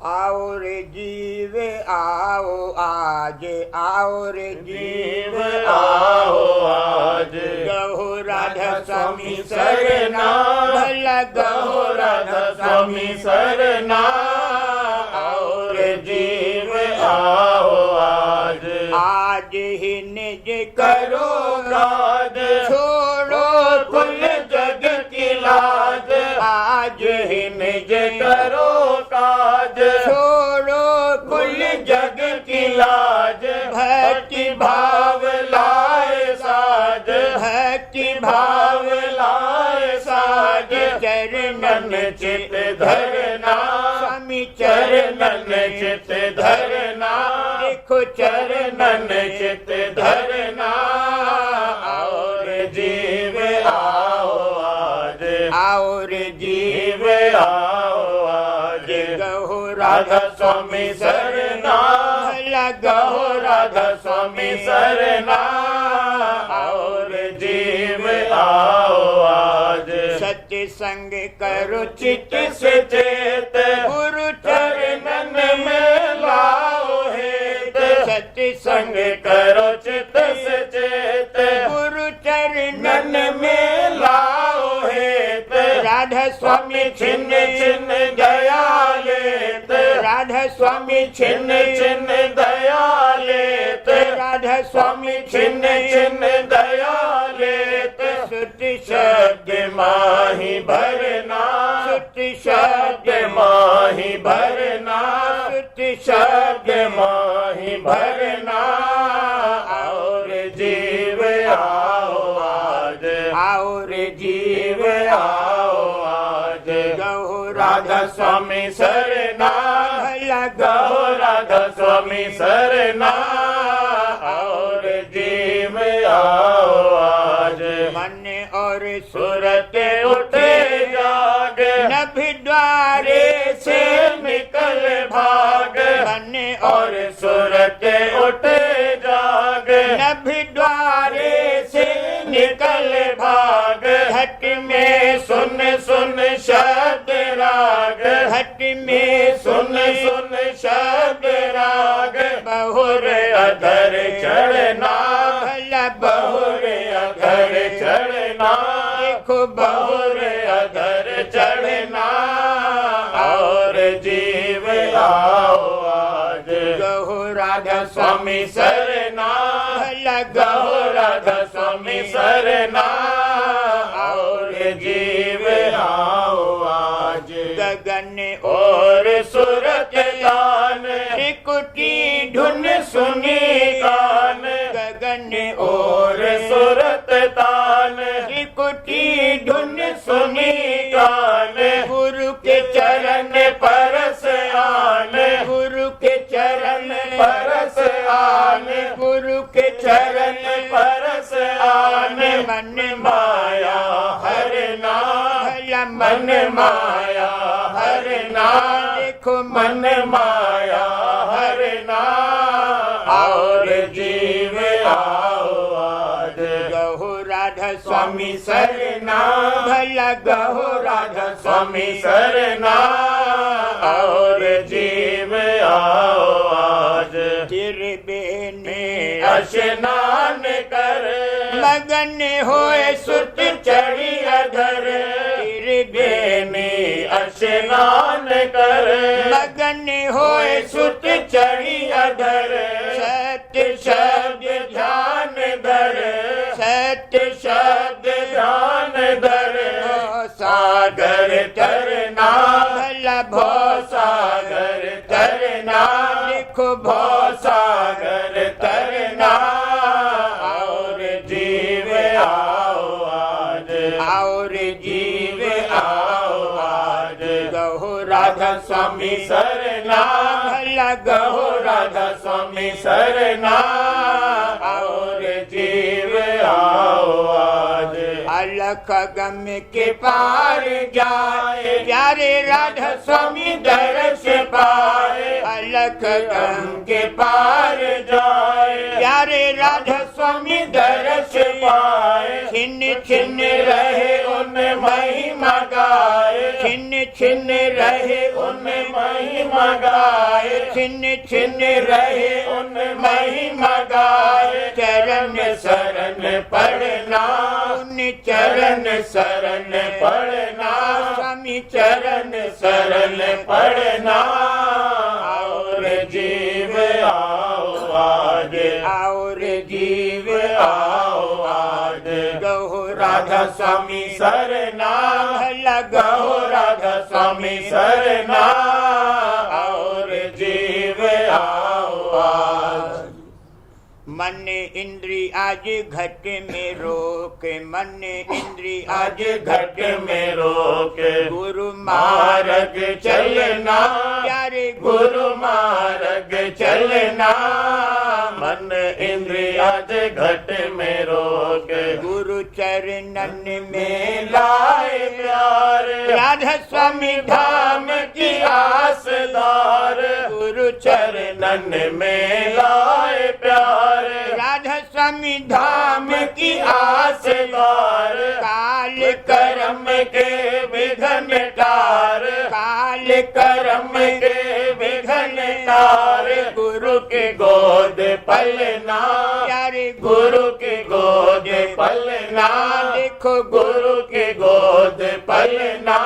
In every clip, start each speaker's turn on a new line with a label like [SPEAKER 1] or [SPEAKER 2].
[SPEAKER 1] आओ रे जीव आओ आज, आओ रे जीव
[SPEAKER 2] आओ आज।
[SPEAKER 1] गहो राधा स्वामी सरना, भला
[SPEAKER 2] गहो राधा स्वामी सरना, आओ रे जीव आओ आज।
[SPEAKER 1] आज ही निज
[SPEAKER 2] करो काज,
[SPEAKER 1] छोड़ो
[SPEAKER 2] कुल जग की लाज।
[SPEAKER 1] आज
[SPEAKER 2] ही निज करो काज,
[SPEAKER 1] छोड़ो
[SPEAKER 2] कुल जग की लाज। भक्ति भाव लाए साज,
[SPEAKER 1] भक्ति
[SPEAKER 2] भाव लाए साज।
[SPEAKER 1] चरणन
[SPEAKER 2] चित धरना,
[SPEAKER 1] स्वामी
[SPEAKER 2] चरणन चित धरना।
[SPEAKER 1] देखो
[SPEAKER 2] चरणन चित धरना, और जीव आओ आज।
[SPEAKER 1] आओ रे
[SPEAKER 2] जीव आओ आज।
[SPEAKER 1] गहो
[SPEAKER 2] राधा स्वामी सरना,
[SPEAKER 1] भला
[SPEAKER 2] गहो राधा स्वामी सरना, और जीव आओ आज।
[SPEAKER 1] सत्य संग करो
[SPEAKER 2] चित से चेत,
[SPEAKER 1] गुरु
[SPEAKER 2] चरणन में लाओ हेत।
[SPEAKER 1] सत्य
[SPEAKER 2] संग करो चित से चेत,
[SPEAKER 1] गुरु चरणन
[SPEAKER 2] नन में लाओ हेत।
[SPEAKER 1] राधा
[SPEAKER 2] स्वामी छिन्न छिन्न दया लेत,
[SPEAKER 1] राधा
[SPEAKER 2] स्वामी छिन्न छिन्न दया लेत।
[SPEAKER 1] राधा
[SPEAKER 2] स्वामी छिन्न छिन्न दया लेत।
[SPEAKER 1] सुति
[SPEAKER 2] शब्द माही भरना,
[SPEAKER 1] सुति
[SPEAKER 2] शब्द माही भरना,
[SPEAKER 1] सुति
[SPEAKER 2] शब्द माही भरना, और जीव आओ आज।
[SPEAKER 1] आओ रे
[SPEAKER 2] जीव आओ आज।
[SPEAKER 1] गहो
[SPEAKER 2] राधा स्वामी सरना,
[SPEAKER 1] भला
[SPEAKER 2] गहो राधा स्वामी सरना, और जीव आओ आज।
[SPEAKER 1] मन और
[SPEAKER 2] सूरत उठे जाग,
[SPEAKER 1] नभि द्वारे
[SPEAKER 2] से निकल भाग।
[SPEAKER 1] मन
[SPEAKER 2] और सूरत उठे जाग,
[SPEAKER 1] नभि द्वारे
[SPEAKER 2] से निकल भाग।
[SPEAKER 1] घट
[SPEAKER 2] में सुन सुन शब्द राग,
[SPEAKER 1] घट में
[SPEAKER 2] सुन सुन शब्द राग।
[SPEAKER 1] बहुर
[SPEAKER 2] अधर चढ़ना,
[SPEAKER 1] भला
[SPEAKER 2] बहुर अधर चढ़ना।
[SPEAKER 1] देखो
[SPEAKER 2] बहुर अधर चढ़ना, और जीव आओ आज।
[SPEAKER 1] गहो
[SPEAKER 2] राधा स्वामी सरना,
[SPEAKER 1] भला
[SPEAKER 2] गहो राधा स्वामी सरना, और जीव आओ आज।
[SPEAKER 1] गगन
[SPEAKER 2] और सुरत तान,
[SPEAKER 1] त्रिकुटी
[SPEAKER 2] धुन सुनी कान।
[SPEAKER 1] गगन
[SPEAKER 2] और सुरत तान,
[SPEAKER 1] त्रिकुटी
[SPEAKER 2] धुन सुनी कान।
[SPEAKER 1] गुरु
[SPEAKER 2] के चरण परस आन,
[SPEAKER 1] गुरु
[SPEAKER 2] के चरण परस आन।
[SPEAKER 1] गुरु
[SPEAKER 2] के चरण परस आन।
[SPEAKER 1] मन
[SPEAKER 2] माया हरना,
[SPEAKER 1] भला
[SPEAKER 2] मन माया हरना।
[SPEAKER 1] देखो
[SPEAKER 2] मन माया हरना, और जीव आओ आज।
[SPEAKER 1] गहो राधा
[SPEAKER 2] स्वामी सरना,
[SPEAKER 1] भला
[SPEAKER 2] गहो राधा स्वामी सरना, और जीव आओ आज।
[SPEAKER 1] त्रिबेनी
[SPEAKER 2] स्नान कर,
[SPEAKER 1] मगन होए सुत
[SPEAKER 2] चढ़ी अधर।
[SPEAKER 1] त्रिबेनी
[SPEAKER 2] स्नान कर,
[SPEAKER 1] मगन होए
[SPEAKER 2] सुत चढ़ी अधर।
[SPEAKER 1] सत्य
[SPEAKER 2] शब्द ध्यान धर,
[SPEAKER 1] सत्य
[SPEAKER 2] शब्द ध्यान धर। सागर तरना,
[SPEAKER 1] भला
[SPEAKER 2] भव सागर तरना।
[SPEAKER 1] देखो
[SPEAKER 2] भव सागर तरना, और जीव आओ आज।
[SPEAKER 1] आओ रे
[SPEAKER 2] जीव आओ आज।
[SPEAKER 1] गहो
[SPEAKER 2] राधा स्वामी सरना,
[SPEAKER 1] भला
[SPEAKER 2] गहो राधा स्वामी सरना, और जीव आओ आज।
[SPEAKER 1] अलख गम के पार
[SPEAKER 2] जाए,
[SPEAKER 1] प्यारे राधा
[SPEAKER 2] स्वामी दर्श पाए।
[SPEAKER 1] अलख गम
[SPEAKER 2] के पार जाए,
[SPEAKER 1] प्यारे राधा
[SPEAKER 2] स्वामी दर्श पाए,
[SPEAKER 1] छिन्न
[SPEAKER 2] छिन्न रहे उन महिमा गाए,
[SPEAKER 1] छिन्न
[SPEAKER 2] छिन्न रहे उन महिमा गाए,
[SPEAKER 1] छिन्न
[SPEAKER 2] छिन्न रहे उन महिमा गाए।
[SPEAKER 1] चरण
[SPEAKER 2] शरण पढ़ना,
[SPEAKER 1] उन
[SPEAKER 2] चरण शरण पढ़ना,
[SPEAKER 1] स्वामी
[SPEAKER 2] चरण शरण पढ़ना। और जीव आओ आज,
[SPEAKER 1] और
[SPEAKER 2] जीव आओ आज।
[SPEAKER 1] गहो
[SPEAKER 2] राधा स्वामी सरना,
[SPEAKER 1] लगा
[SPEAKER 2] गहो राधा स्वामी सरना। और जीव आओ आज।
[SPEAKER 1] मन इंद्री आज घट में रोक, मन इंद्री
[SPEAKER 2] आज घट में रोक,
[SPEAKER 1] गुरु
[SPEAKER 2] मार्ग चलना,
[SPEAKER 1] प्यारे
[SPEAKER 2] गुरु मार्ग चलना। मन इंद्रिय आज घट में रोक,
[SPEAKER 1] गुरु चरणन में
[SPEAKER 2] लाए प्यार,
[SPEAKER 1] राधा स्वामी
[SPEAKER 2] धाम की आसदार।
[SPEAKER 1] गुरु
[SPEAKER 2] चरणन में लाए प्यार,
[SPEAKER 1] राधा स्वामी
[SPEAKER 2] धाम की आसदार।
[SPEAKER 1] काल
[SPEAKER 2] कर्म के विघन टार,
[SPEAKER 1] काल
[SPEAKER 2] कर्म के विघन टार। गुरु की गोद पलना,
[SPEAKER 1] प्यारे
[SPEAKER 2] गुरु की गोद पलना।
[SPEAKER 1] देखो
[SPEAKER 2] गुरु की गोद पलना।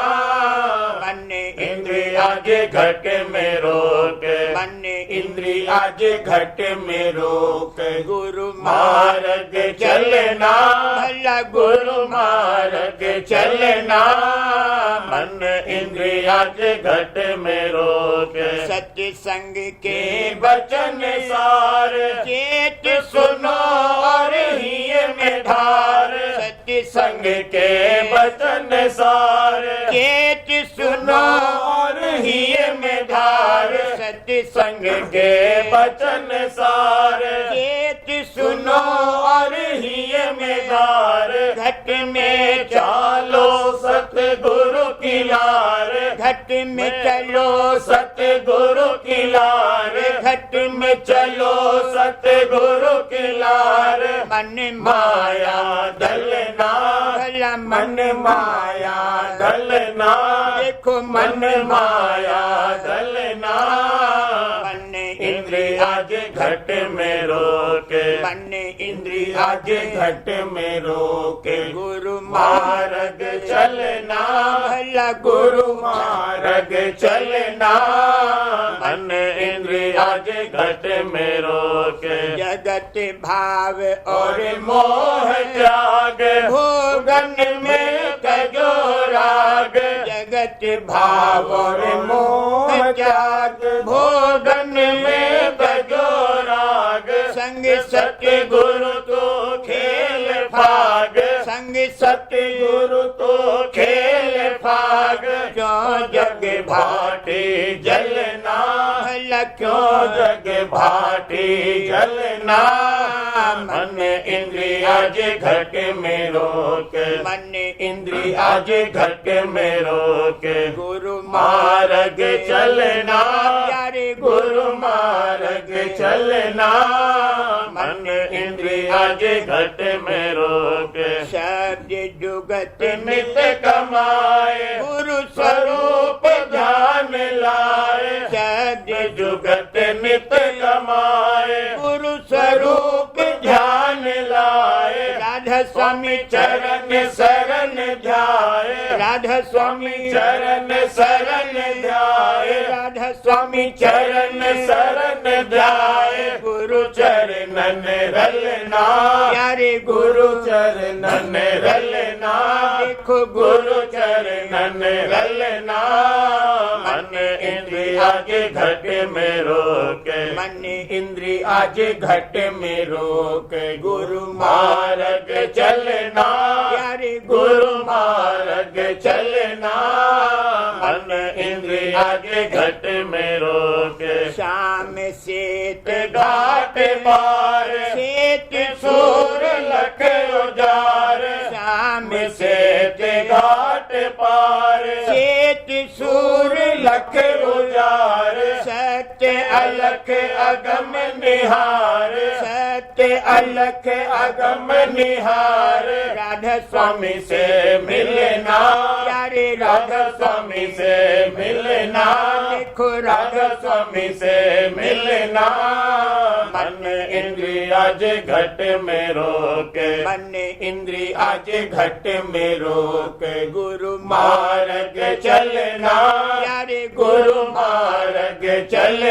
[SPEAKER 1] मन
[SPEAKER 2] इंद्रिय आज घट में रोक,
[SPEAKER 1] मन
[SPEAKER 2] इंद्रिय आज घट में रोक।
[SPEAKER 1] गुरु
[SPEAKER 2] मार्ग चलना,
[SPEAKER 1] भला
[SPEAKER 2] गुरु मार्ग चलना। मन इंद्रिय आज घट में रोक,
[SPEAKER 1] सत्य संग के
[SPEAKER 2] वचन सार।
[SPEAKER 1] चेत
[SPEAKER 2] सुनो और हिय में धार,
[SPEAKER 1] सत्य
[SPEAKER 2] संग के वचन सार।
[SPEAKER 1] चेत
[SPEAKER 2] सुनो और हिय में धार,
[SPEAKER 1] सत्य
[SPEAKER 2] संग के वचन सार।
[SPEAKER 1] चेत
[SPEAKER 2] सुनो और हिय में धार,
[SPEAKER 1] घट में
[SPEAKER 2] चालो सतगुरु की लार।
[SPEAKER 1] घट में चलो
[SPEAKER 2] सतगुरु की लार,
[SPEAKER 1] घट
[SPEAKER 2] में चलो सतगुरु की लार।
[SPEAKER 1] मन
[SPEAKER 2] माया दलना,
[SPEAKER 1] भला
[SPEAKER 2] मन माया दलना।
[SPEAKER 1] देखो
[SPEAKER 2] मन माया दलना।
[SPEAKER 1] मन
[SPEAKER 2] इंद्रिय आज घट में रोके,
[SPEAKER 1] मन
[SPEAKER 2] इंद्रिय आज घट में रोके।
[SPEAKER 1] गुरु
[SPEAKER 2] मार्ग चलना,
[SPEAKER 1] भला
[SPEAKER 2] गुरु मार्ग चलना। मन इंद्रिय आज घट में रोके।
[SPEAKER 1] जगत भाव
[SPEAKER 2] और मोह त्याग, भोगन में तजो राग।
[SPEAKER 1] जगत
[SPEAKER 2] भाव और मोह त्याग, भोगन में तजो राग।
[SPEAKER 1] संग
[SPEAKER 2] सत्य गुरु तो खेल फाग,
[SPEAKER 1] संग
[SPEAKER 2] सत्य गुरु तो खेल फाग।
[SPEAKER 1] क्यों
[SPEAKER 2] जग भाटी जलना,
[SPEAKER 1] भला
[SPEAKER 2] क्यों जग भाटी जलना। मन इंद्रिय आज घट में रोक,
[SPEAKER 1] मन
[SPEAKER 2] इंद्रिय आज घट में रोक।
[SPEAKER 1] गुरु
[SPEAKER 2] मार्ग चलना,
[SPEAKER 1] प्यारे
[SPEAKER 2] गुरु मार्ग चलना। मन इंद्रिय आज घट में रोक।
[SPEAKER 1] शब्द जुगत
[SPEAKER 2] नित कमाए,
[SPEAKER 1] गुरु
[SPEAKER 2] स्वरूप ध्यान लाए।
[SPEAKER 1] शब्द
[SPEAKER 2] जुगत नित कमाए,
[SPEAKER 1] गुरु
[SPEAKER 2] स्वरूप ध्यान लाए।
[SPEAKER 1] राधा स्वामी
[SPEAKER 2] चरण शरण ध्याए,
[SPEAKER 1] राधा स्वामी
[SPEAKER 2] चरण शरण ध्याए।
[SPEAKER 1] राधा
[SPEAKER 2] स्वामी चरण शरण ध्याए। गुरु चरणन रलना,
[SPEAKER 1] प्यारे
[SPEAKER 2] गुरु चरणन रलना।
[SPEAKER 1] देखो
[SPEAKER 2] गुरु चरणन रलना। मन इंद्रिय आज घट में रोके,
[SPEAKER 1] मन
[SPEAKER 2] इंद्रिय आज घट में रोके। गुरु मार्ग चलना,
[SPEAKER 1] प्यारे
[SPEAKER 2] गुरु मार्ग चलना। मन इंद्रिय आज घट में रोके।
[SPEAKER 1] शाम सेत
[SPEAKER 2] घाट पार,
[SPEAKER 1] सेत
[SPEAKER 2] सूर लख उजार।
[SPEAKER 1] शाम
[SPEAKER 2] सेत घाट पार,
[SPEAKER 1] सेत
[SPEAKER 2] सूर लख उजार।
[SPEAKER 1] सत्य सत्य
[SPEAKER 2] अलख अगम निहार,
[SPEAKER 1] सत्य
[SPEAKER 2] अलख अगम निहार।
[SPEAKER 1] राधा
[SPEAKER 2] स्वामी से मिलना,
[SPEAKER 1] प्यारे
[SPEAKER 2] राधा स्वामी से मिलना,
[SPEAKER 1] देखो
[SPEAKER 2] राधा स्वामी से मिलना। मन इंद्रिय आज घट में रोके,
[SPEAKER 1] मन
[SPEAKER 2] इंद्रिय आज घट में रोके।
[SPEAKER 1] गुरु
[SPEAKER 2] मार्ग चलना,
[SPEAKER 1] प्यारे
[SPEAKER 2] गुरु मार्ग चलना।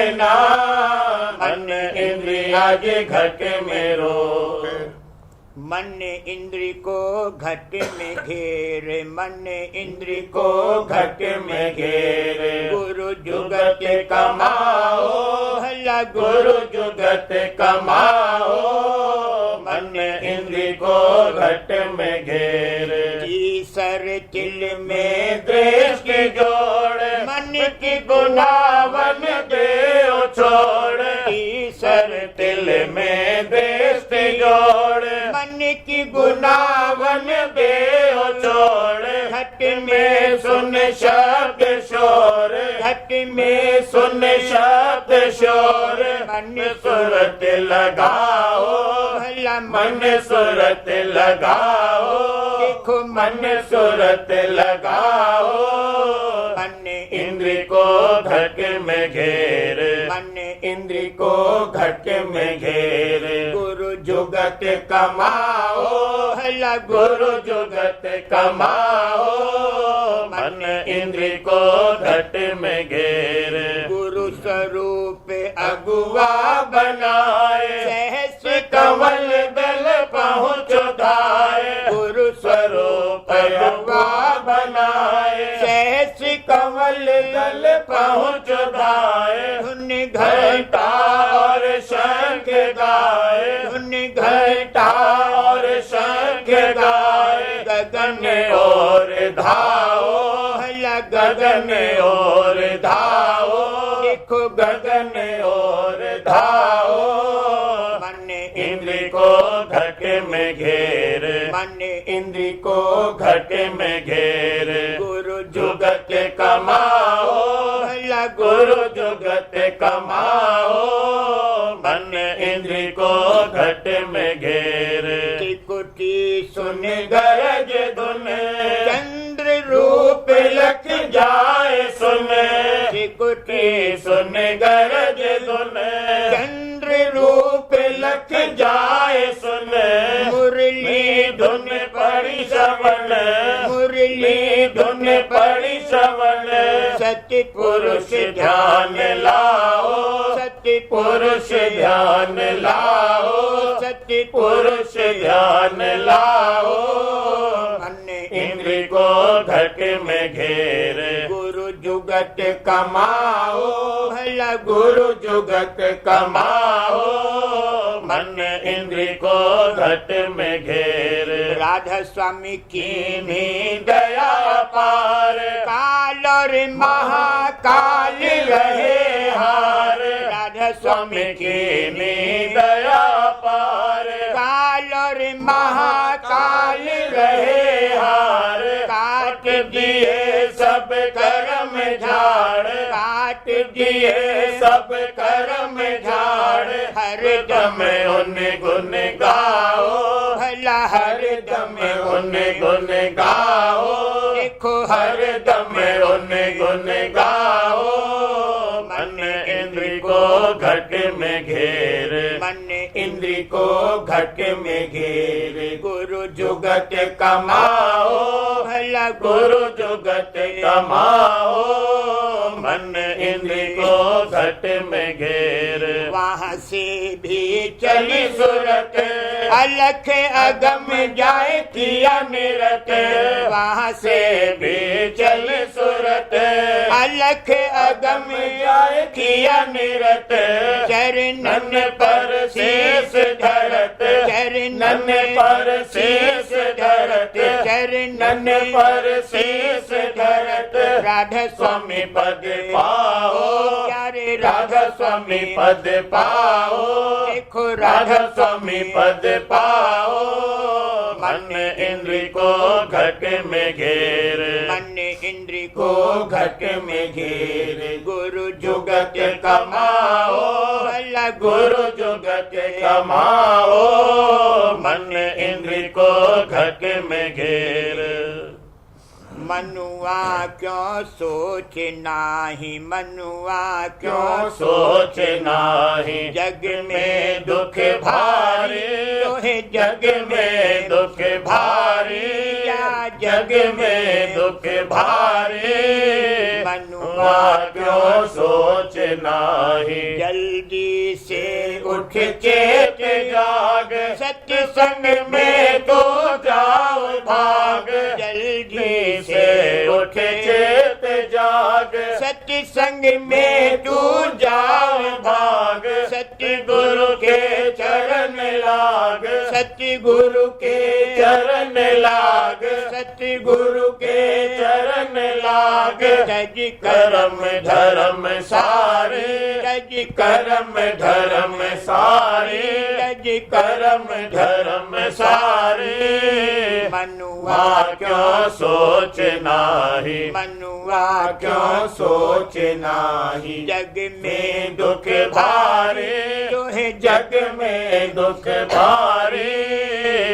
[SPEAKER 2] मन इंद्रिय आज घट में रोके।
[SPEAKER 1] मन इंद्री को घट में घेरे, मन इंद्री
[SPEAKER 2] को घट में घेरे।
[SPEAKER 1] गुरु
[SPEAKER 2] जुगत कमाओ,
[SPEAKER 1] भला
[SPEAKER 2] गुरु जुगत कमाओ। मन इंद्री को घट में घेरे।
[SPEAKER 1] सर तिल में
[SPEAKER 2] में द्वेष की जोड़,
[SPEAKER 1] मन
[SPEAKER 2] की गुनावन दे छोड़। सर तिल में द्वेष की जोड़,
[SPEAKER 1] मन की
[SPEAKER 2] गुनावन दे छोड़।
[SPEAKER 1] घट
[SPEAKER 2] में सुन शब्द शोर,
[SPEAKER 1] घट
[SPEAKER 2] में सुन शब्द शोर।
[SPEAKER 1] मन
[SPEAKER 2] सुरत लगाओ,
[SPEAKER 1] भला
[SPEAKER 2] मन सुरत लगाओ।
[SPEAKER 1] देखो
[SPEAKER 2] मन सुरत लगाओ।
[SPEAKER 1] मन
[SPEAKER 2] इंद्री को घट में घेर,
[SPEAKER 1] मन
[SPEAKER 2] इंद्री को घट में घेर।
[SPEAKER 1] गुरु
[SPEAKER 2] जुगत कमाओ,
[SPEAKER 1] भला
[SPEAKER 2] गुरु जुगत कमाओ। मन इंद्री को घट में घेर।
[SPEAKER 1] गुरु स्वरूप
[SPEAKER 2] अगुआ बनाए,
[SPEAKER 1] सहस्र
[SPEAKER 2] कमल दल पहुँच धाए।
[SPEAKER 1] गुरु
[SPEAKER 2] स्वरूप अगुआ बनाए,
[SPEAKER 1] सहस्र
[SPEAKER 2] कमल दल पहुँच धाए।
[SPEAKER 1] धुन
[SPEAKER 2] घंटा और शंख गाए,
[SPEAKER 1] धुन
[SPEAKER 2] घंटा और शंख गाए। गगन और धाओ,
[SPEAKER 1] भला
[SPEAKER 2] गगन और धाओ।
[SPEAKER 1] देखो
[SPEAKER 2] गगन और धाओ।
[SPEAKER 1] मन
[SPEAKER 2] इंद्री को घट में घेर,
[SPEAKER 1] मन
[SPEAKER 2] इंद्री को घट में घेर।
[SPEAKER 1] गुरु
[SPEAKER 2] जुगत कमाओ,
[SPEAKER 1] भला
[SPEAKER 2] गुरु जुगत कमाओ। मन इंद्री को घट में घेर।
[SPEAKER 1] कुटी
[SPEAKER 2] सुन गरज धुन,
[SPEAKER 1] चंद्र रूप
[SPEAKER 2] लख जाए सुन।
[SPEAKER 1] कुटी
[SPEAKER 2] सुन गरज धुन,
[SPEAKER 1] चंद्र रूप
[SPEAKER 2] लख जाए सुन।
[SPEAKER 1] मुरली
[SPEAKER 2] धुन पड़ी श्रवण,
[SPEAKER 1] मुरली
[SPEAKER 2] धुन पड़ी श्रवण।
[SPEAKER 1] सत्य
[SPEAKER 2] पुरुष ध्यान लाओ,
[SPEAKER 1] सत्य
[SPEAKER 2] पुरुष ध्यान लाओ।
[SPEAKER 1] सत्य
[SPEAKER 2] पुरुष ध्यान लाओ।
[SPEAKER 1] मन
[SPEAKER 2] इंद्री को घट में घेर।
[SPEAKER 1] गुरु जुगत
[SPEAKER 2] कमाओ,
[SPEAKER 1] भला
[SPEAKER 2] गुरु जुगत कमाओ। मन इंद्री को घट में घेर।
[SPEAKER 1] राधा स्वामी की
[SPEAKER 2] कीन्ही दया पार,
[SPEAKER 1] काल और
[SPEAKER 2] महाकाल रहे हार।
[SPEAKER 1] राधा
[SPEAKER 2] स्वामी कीन्ही दया पार,
[SPEAKER 1] काल और
[SPEAKER 2] महाकाल रहे हार। काट दिए सब कर्म झाड़,
[SPEAKER 1] काट
[SPEAKER 2] दिए सब कर्म झाड़।
[SPEAKER 1] हर
[SPEAKER 2] दम उन गुन गाओ,
[SPEAKER 1] भला
[SPEAKER 2] हर दम उन गुन गाओ।
[SPEAKER 1] देखो
[SPEAKER 2] हर दम उन गुन गाओ। मन इंद्री को घट में घेर,
[SPEAKER 1] मन
[SPEAKER 2] इंद्री को घट में घेर।
[SPEAKER 1] गुरु
[SPEAKER 2] जुगत कमाओ,
[SPEAKER 1] भला
[SPEAKER 2] गुरु जुगत कमाओ। मन इंद्री को घट में घेर।
[SPEAKER 1] वहाँ से भी
[SPEAKER 2] चली सुरत,
[SPEAKER 1] अलख
[SPEAKER 2] अगम जाए किया निरत।
[SPEAKER 1] वहाँ
[SPEAKER 2] से भी चल सुरत,
[SPEAKER 1] अलख
[SPEAKER 2] अगम जाए किया निरत।
[SPEAKER 1] चरणन
[SPEAKER 2] नन पर शीस धरत,
[SPEAKER 1] चरणन
[SPEAKER 2] नन पर शीस धरत।
[SPEAKER 1] चरणन
[SPEAKER 2] नन पर शीस धरत।
[SPEAKER 1] राधा
[SPEAKER 2] स्वामी पद पाओ,
[SPEAKER 1] प्यारे
[SPEAKER 2] राधा स्वामी पद पाओ।
[SPEAKER 1] देखो
[SPEAKER 2] राधा स्वामी पद पाओ। मन इंद्री को घट में घेर,
[SPEAKER 1] मन इंद्री
[SPEAKER 2] को
[SPEAKER 1] को
[SPEAKER 2] घट में घेर।
[SPEAKER 1] गुरु
[SPEAKER 2] जुगत कमा गुरु जुगत कमाओ, मन इंद्र को घट में घेर।
[SPEAKER 1] मनुआ क्यों सोच नाही, मनुआ
[SPEAKER 2] क्यों सोच नाही, जग में दुख भारी, जग में दुख भारी, जग में दुख भारी। मनुआ क्यों सोच नाही, जल्दी से उठ चेत जाग, सत्संग में तो जाओ भाग। जल्दी से उठ चेत जाग, सत्संग में तू जाओ भाग। सत्य गुरु के चरण लाग, सत्य गुरु के चरण लाग, सत्य गुरु के चरण लाग। तज कर्म धर्म सारे, तज कर्म धर्म सारे, तज कर्म धर्म सारे। मनुआ क्यों सोच नाही, मनुआ क्यों सोच नाही, जग में दुख भारे, जो है जग में दुख भारे।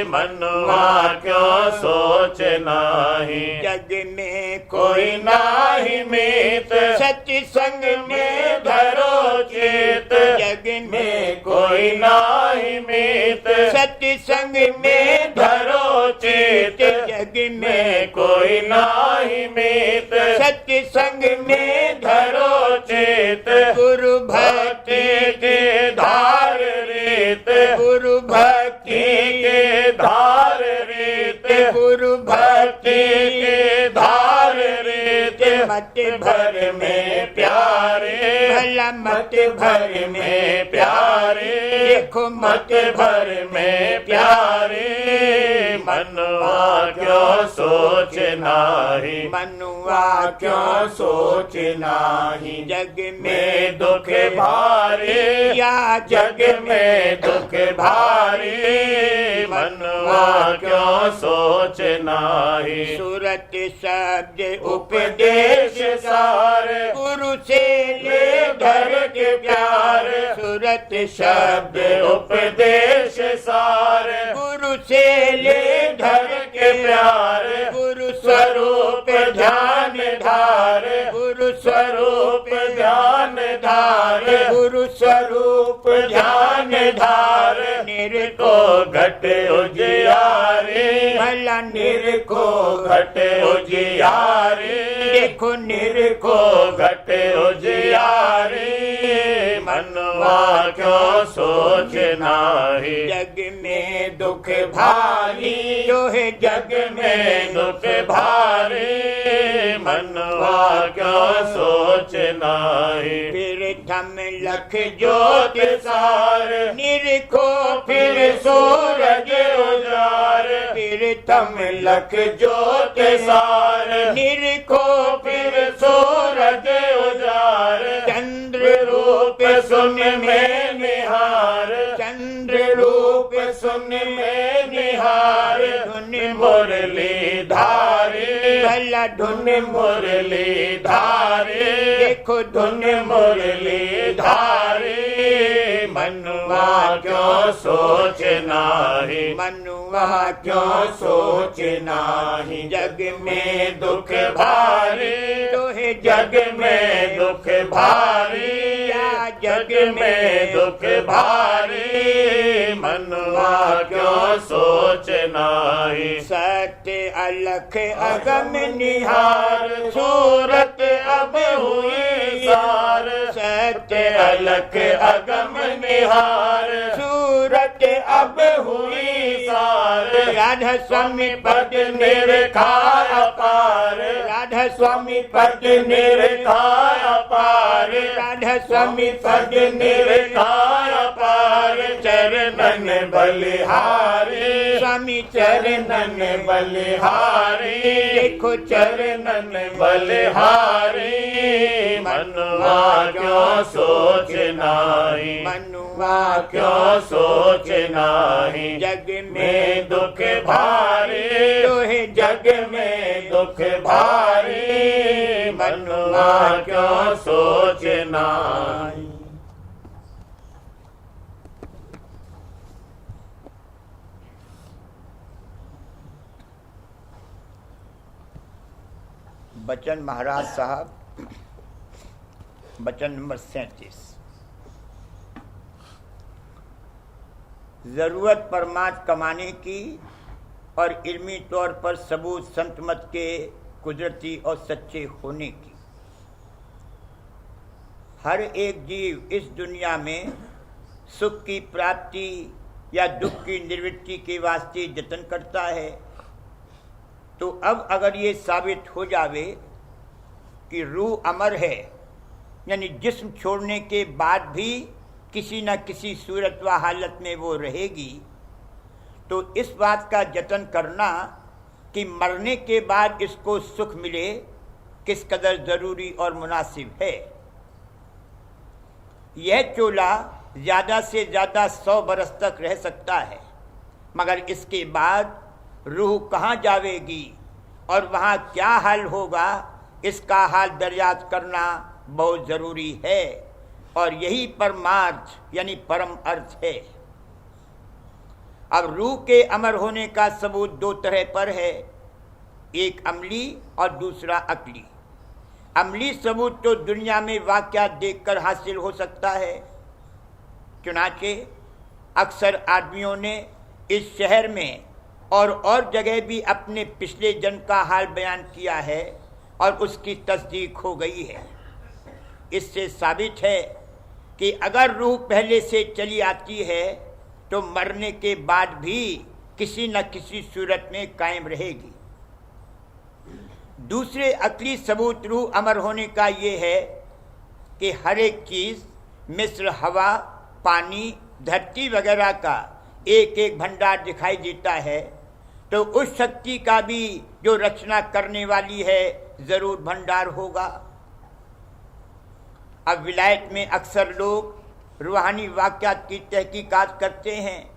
[SPEAKER 2] मनुआ क्यों सोच नाही, जग में कोई नाही मीत, सत्य संग में धरो चित। जग में कोई नाही मीत, सत्य संग में धरो चित। जग में कोई नाही मीत, सत्य संग में धरो चित। गुरु भक्ति के धार रीत, गुरु भक्ति के धार रीत, गुरु भक्ति के धार रीत। मत भर में प्यारे, भला मत भर में प्यारे, देखो मत भर में प्यारे। मनुआ क्यों सोच नाही, मनुआ क्यों सोच नाही, जग में दुख भारे, या जग में दुख भारे। मनुआ क्यों सोच नाही, सूरत शब्द उपदेश सार, गुरु से ले धर के प्यार। सूरत शब्द उपदेश सार, गुरु से ले धर के प्यार। गुरु स्वरूप ध्यान धार, गुरु स्वरूप ध्यान धार, गुरु स्वरूप ध्यान धार। निर को घट उजियारे, भला निर को घट उजियारे, देखो निर को घट उजियारे। मनुआ क्यों सोच नाही, जग में दुख भारी, जो है जग में दुख भारी। मनुआ क्यों सोच नाही, फिर थम लख ज्योत सार, निरखो फिर सूरज उजार। फिर थम लख ज्योत सार, निरखो फिर सूरज उजार। चंद्र रूप सुन में निहार, चंद्र रूप सुन में निहार। धुन मुरली धारे, भला धुन मुरली धारे, देखो धुन मुरली धारे। मनुआ क्यों सोच नाही, मनुआ क्यों सोच नाही, जग में दुख भारी, तो है जग में दुख भारी, या जग में दुख भारी। मनुआ क्यों सोच नाही, सत्य अलख अगम निहार, सूरत अब हुई सार। सत्य अलख अगम निहार, सूरत अब हुई सार। राधा स्वामी पद निरखाय अपार, राधा स्वामी पद निरखाय अपार, राधा स्वामी पद निरखाय अपार। चरणन बलिहारी, स्वामी चरणन बलिहारी, देखो चरणन बलिहारी। मनुआ क्यों सोच नाही, मनुआ क्यों सोच नाही, जग में दुख भारी, तो है जग में दुख भारी। मनुआ क्यों सोच नाही।
[SPEAKER 1] बचन महाराज साहब, बचन नंबर 37। ज़रूरत परमात्मा कमाने की और इल्मी तौर पर सबूत संत मत के कुदरती और सच्चे होने की। हर एक जीव इस दुनिया में सुख की प्राप्ति या दुख की निवृत्ति के वास्ते जतन करता है। तो अब अगर ये साबित हो जावे कि रूह अमर है, यानी जिस्म छोड़ने के बाद भी किसी न किसी सूरत व हालत में वो रहेगी, तो इस बात का जतन करना कि मरने के बाद इसको सुख मिले किस कदर ज़रूरी और मुनासिब है। यह चोला ज़्यादा से ज़्यादा 100 बरस तक रह सकता है, मगर इसके बाद रूह कहाँ जावेगी और वहाँ क्या हाल होगा, इसका हाल दरियाफ्त करना बहुत ज़रूरी है। और यही परमार्थ यानी परम अर्थ है। अब रूह के अमर होने का सबूत 2 तरह पर है, एक अमली और दूसरा अकली। अमली सबूत तो दुनिया में वाक़या देखकर हासिल हो सकता है। चुनाचे अक्सर आदमियों ने इस शहर में और जगह भी अपने पिछले जन्म का हाल बयान किया है और उसकी तस्दीक हो गई है। इससे साबित है कि अगर रूह पहले से चली आती है तो मरने के बाद भी किसी न किसी सूरत में कायम रहेगी। दूसरे अकली सबूत रूह अमर होने का ये है कि हर एक चीज़ मिस्र, हवा, पानी, धरती वगैरह का एक एक भंडार दिखाई देता है, तो उस शक्ति का भी जो रचना करने वाली है ज़रूर भंडार होगा। अब विलायत में अक्सर लोग रूहानी वाक़यात की तहकीकात करते हैं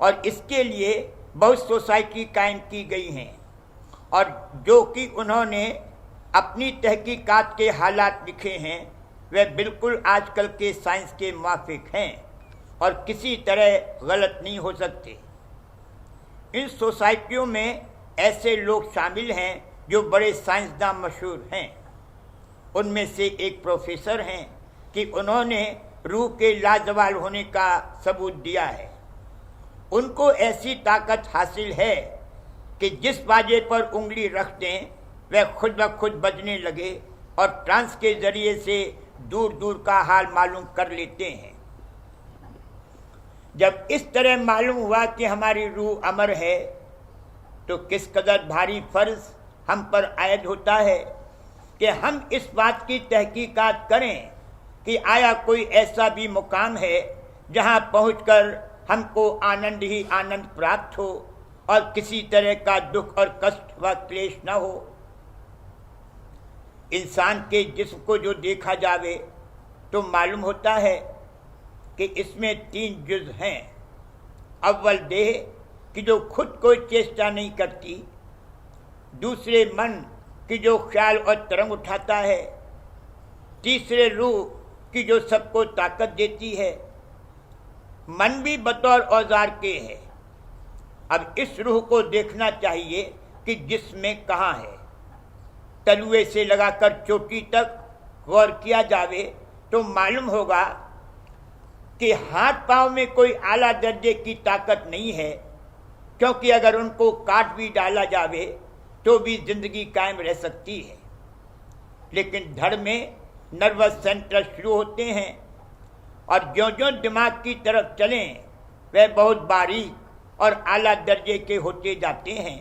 [SPEAKER 1] और इसके लिए बहुत सोसाइटी कायम की गई हैं, और जो कि उन्होंने अपनी तहकीकात के हालात लिखे हैं वह बिल्कुल आजकल के साइंस के मुवाफिक हैं और किसी तरह गलत नहीं हो सकते। इन सोसाइटियों में ऐसे लोग शामिल हैं जो बड़े साइंसदान मशहूर हैं। उनमें से एक प्रोफेसर हैं कि उन्होंने रूह के लाजवाल होने का सबूत दिया है। उनको ऐसी ताकत हासिल है कि जिस बाजे पर उंगली रख दें वह खुद ब खुद बजने लगे और ट्रांस के जरिए से दूर दूर का हाल मालूम कर लेते हैं। जब इस तरह मालूम हुआ कि हमारी रूह अमर है, तो किस कदर भारी फर्ज हम पर आयद होता है कि हम इस बात की तहकीकात करें कि आया कोई ऐसा भी मुकाम है जहां पहुंचकर हमको आनंद ही आनंद प्राप्त हो और किसी तरह का दुख और कष्ट व क्लेश न हो। इंसान के जिस्म को जो देखा जावे तो मालूम होता है कि इसमें 3 जुज़ हैं। अव्वल देह कि जो खुद कोई चेष्टा नहीं करती, दूसरे मन कि जो ख्याल और तरंग उठाता है, तीसरे रूह कि जो सबको ताकत देती है। मन भी बतौर औजार के है। अब इस रूह को देखना चाहिए कि जिसमें कहाँ है। तलुए से लगाकर चोटी तक गौर किया जावे तो मालूम होगा कि हाथ पांव में कोई आला दर्जे की ताकत नहीं है, क्योंकि अगर उनको काट भी डाला जावे तो भी जिंदगी कायम रह सकती है। लेकिन धड़ में नर्वस सेंटर शुरू होते हैं और ज्यों-ज्यों दिमाग की तरफ चलें वह बहुत बारीक और आला दर्जे के होते जाते हैं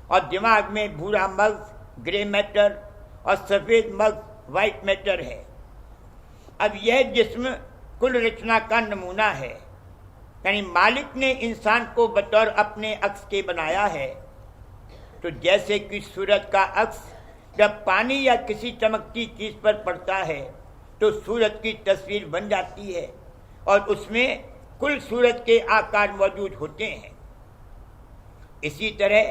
[SPEAKER 1] और दिमाग में भूरा मग्ज ग्रे मैटर और सफ़ेद मग्ज वाइट मैटर है। अब यह जिस्म कुल रचना का नमूना है, यानी मालिक ने इंसान को बतौर अपने अक्स के बनाया है। तो जैसे कि सूरज का अक्स जब पानी या किसी चमकती चीज़ पर पड़ता है तो सूरज की तस्वीर बन जाती है और उसमें कुल सूरज के आकार मौजूद होते हैं। इसी तरह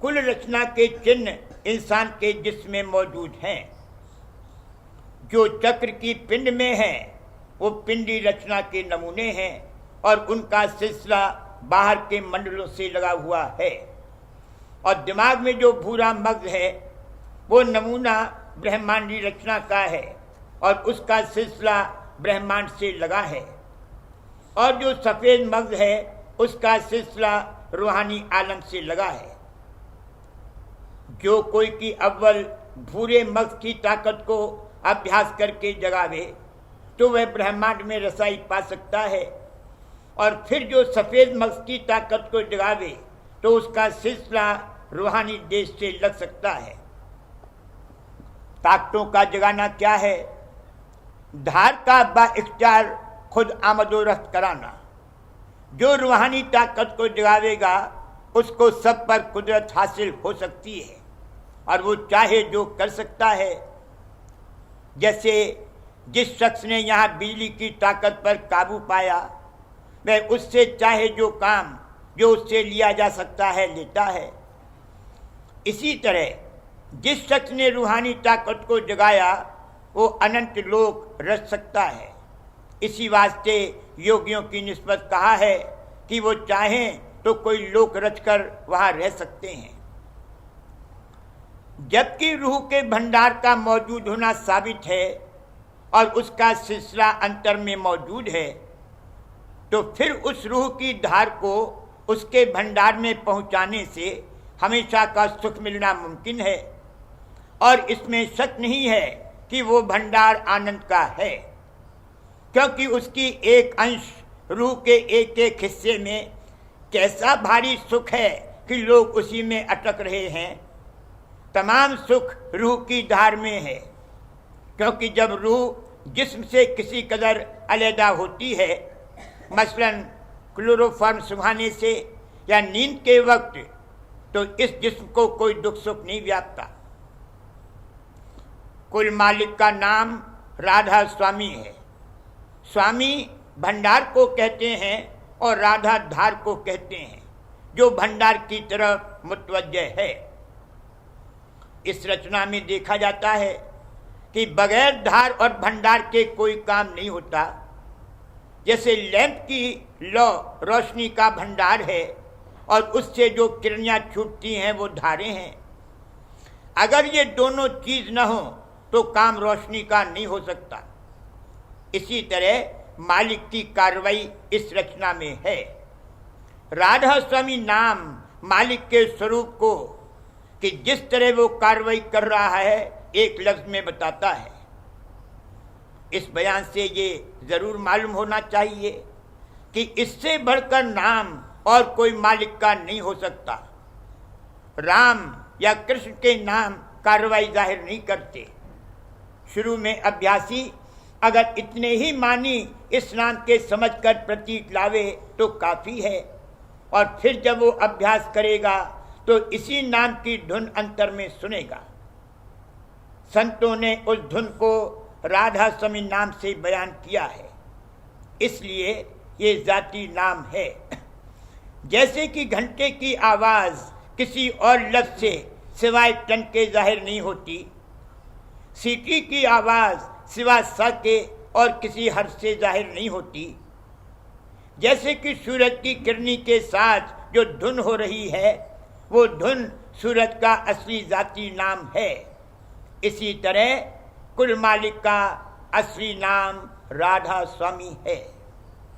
[SPEAKER 1] कुल रचना के चिन्ह इंसान के जिस्म में मौजूद हैं। जो चक्र की पिंड में है वो पिंडी रचना के नमूने हैं और उनका सिलसिला बाहर के मंडलों से लगा हुआ है। और दिमाग में जो भूरा मग्ज है वो नमूना ब्रह्मांडी रचना का है और उसका सिलसिला ब्रह्मांड से लगा है, और जो सफ़ेद मग़ज़ है उसका सिलसिला रूहानी आलम से लगा है। जो कोई की अव्वल भूरे मग़ज़ की ताकत को अभ्यास करके जगावे तो वह ब्रह्मांड में रसाई पा सकता है, और फिर जो सफ़ेद मग़ज़ की ताकत को जगावे तो उसका सिलसिला रूहानी देश से लग सकता है। ताकतों का जगाना क्या है? धार का बाइख्तियार खुद आमदोरफ्त कराना। जो रूहानी ताकत को जगावेगा उसको सब पर कुदरत हासिल हो सकती है और वो चाहे जो कर सकता है। जैसे जिस शख्स ने यहाँ बिजली की ताकत पर काबू पाया, वह उससे चाहे जो काम जो उससे लिया जा सकता है लेता है। इसी तरह जिस शख्स ने रूहानी ताकत को जगाया वो अनंत लोक रच सकता है। इसी वास्ते योगियों की निस्बत कहा है कि वो चाहें तो कोई लोक रचकर वहाँ रह सकते हैं। जबकि रूह के भंडार का मौजूद होना साबित है और उसका सिलसिला अंतर में मौजूद है, तो फिर उस रूह की धार को उसके भंडार में पहुँचाने से हमेशा का सुख मिलना मुमकिन है, और इसमें शक नहीं है कि वो भंडार आनंद का है, क्योंकि उसकी एक अंश रूह के एक एक हिस्से में कैसा भारी सुख है कि लोग उसी में अटक रहे हैं। तमाम सुख रूह की धार में है, क्योंकि जब रूह जिस्म से किसी कदर अलहदा होती है, मसलन क्लोरोफॉर्म सुखाने से या नींद के वक्त, तो इस जिस्म को कोई दुख सुख नहीं व्यापता। कुल मालिक का नाम राधा स्वामी है। स्वामी भंडार को कहते हैं और राधा धार को कहते हैं, जो भंडार की तरफ मुतवज्जे है। इस रचना में देखा जाता है कि बगैर धार और भंडार के कोई काम नहीं होता। जैसे लैंप की लौ रोशनी का भंडार है और उससे जो किरणें छूटती हैं वो धारें हैं। अगर ये दोनों चीज न हो तो काम रोशनी का नहीं हो सकता। इसी तरह मालिक की कार्रवाई इस रचना में है। राधा स्वामी नाम मालिक के स्वरूप को कि जिस तरह वो कार्रवाई कर रहा है एक लफ्ज में बताता है। इस बयान से ये जरूर मालूम होना चाहिए कि इससे बढ़कर नाम और कोई मालिक का नहीं हो सकता। राम या कृष्ण के नाम कार्रवाई जाहिर नहीं करते। शुरू में अभ्यासी अगर इतने ही मानी इस नाम के समझकर प्रतीक लावे तो काफी है, और फिर जब वो अभ्यास करेगा तो इसी नाम की धुन अंतर में सुनेगा। संतों ने उस धुन को राधा स्वामी नाम से बयान किया है, इसलिए ये जाती नाम है। जैसे कि घंटे की आवाज किसी और लफ्ज से सिवाय टन के जाहिर नहीं होती, सीटी की आवाज सिवा सा के और किसी हर्फ से जाहिर नहीं होती। जैसे कि सूरज की किरनी के साथ जो धुन हो रही है वो धुन सूरज का असली जाती नाम है, इसी तरह कुल मालिक का असली नाम राधा स्वामी है।